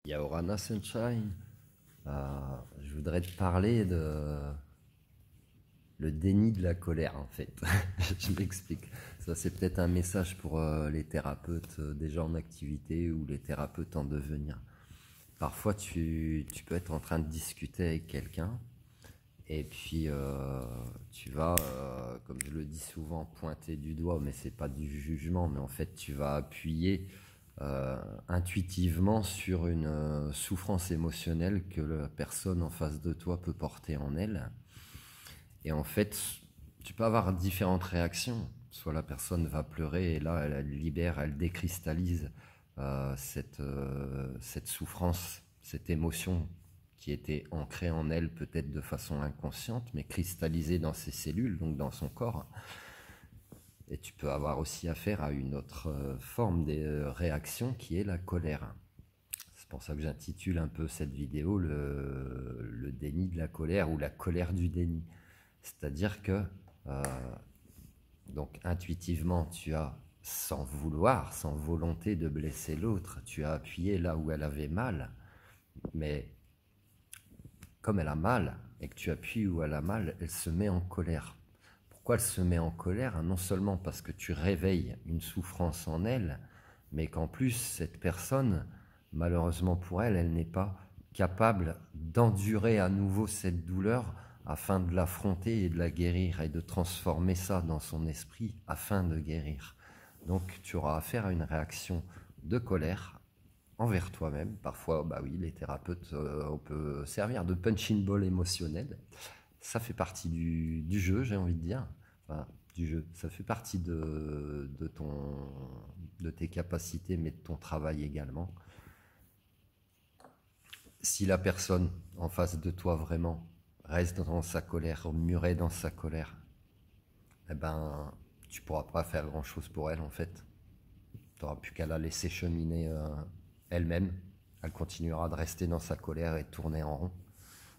Yaorana Sunshine, je voudrais te parler de le déni de la colère en fait. Je m'explique. Ça c'est peut-être un message pour les thérapeutes déjà en activité ou les thérapeutes en devenir. Parfois tu peux être en train de discuter avec quelqu'un et puis tu vas, comme je le dis souvent, pointer du doigt, mais c'est pas du jugement, mais en fait tu vas appuyer intuitivement sur une souffrance émotionnelle que la personne en face de toi peut porter en elle. Et en fait, tu peux avoir différentes réactions. Soit la personne va pleurer et là, elle libère, elle décristallise cette souffrance, cette émotion qui était ancrée en elle peut-être de façon inconsciente, mais cristallisée dans ses cellules, donc dans son corps. Et tu peux avoir aussi affaire à une autre forme de réaction qui est la colère. C'est pour ça que j'intitule un peu cette vidéo le déni de la colère ou la colère du déni. C'est-à-dire que euh, donc intuitivement tu as, sans vouloir, sans volonté de blesser l'autre, tu as appuyé là où elle avait mal, mais comme elle a mal et que tu appuies où elle a mal, elle se met en colère. Pourquoi elle se met en colère? Non seulement parce que tu réveilles une souffrance en elle, mais qu'en plus cette personne, malheureusement pour elle, elle n'est pas capable d'endurer à nouveau cette douleur afin de l'affronter et de la guérir et de transformer ça dans son esprit afin de guérir. Donc tu auras affaire à une réaction de colère envers toi-même. Parfois, bah oui, les thérapeutes, on peut servir de punching ball émotionnel. Ça fait partie du jeu, j'ai envie de dire. Enfin, du jeu. Ça fait partie de tes capacités, mais de ton travail également. Si la personne en face de toi vraiment reste dans sa colère, murée dans sa colère, eh ben, tu pourras pas faire grand-chose pour elle en fait. Tu n'auras plus qu'à la laisser cheminer elle-même. Elle continuera de rester dans sa colère et de tourner en rond,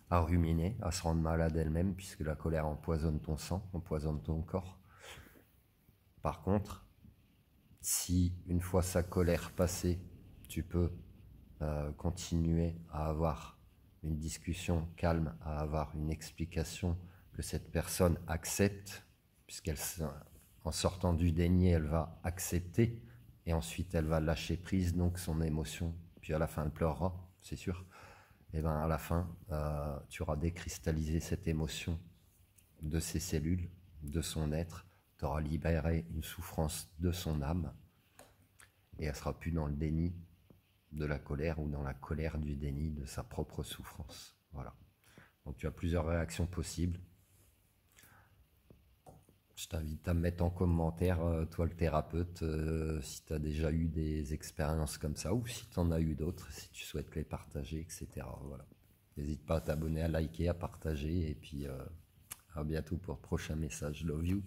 à ruminer, à se rendre malade elle-même, puisque la colère empoisonne ton sang, empoisonne ton corps. Par contre, si une fois sa colère passée, tu peux continuer à avoir une discussion calme, à avoir une explication que cette personne accepte, puisqu'elle, en sortant du déni, elle va accepter, et ensuite elle va lâcher prise, donc son émotion, puis à la fin elle pleurera, c'est sûr. Et bien à la fin, tu auras décristallisé cette émotion de ses cellules, de son être, tu auras libéré une souffrance de son âme, et elle sera plus dans le déni de la colère ou dans la colère du déni de sa propre souffrance. Voilà. Donc tu as plusieurs réactions possibles. Je t'invite à me mettre en commentaire, toi le thérapeute, si tu as déjà eu des expériences comme ça ou si tu en as eu d'autres, si tu souhaites les partager, etc. Voilà. N'hésite pas à t'abonner, à liker, à partager et puis à bientôt pour le prochain message. Love you.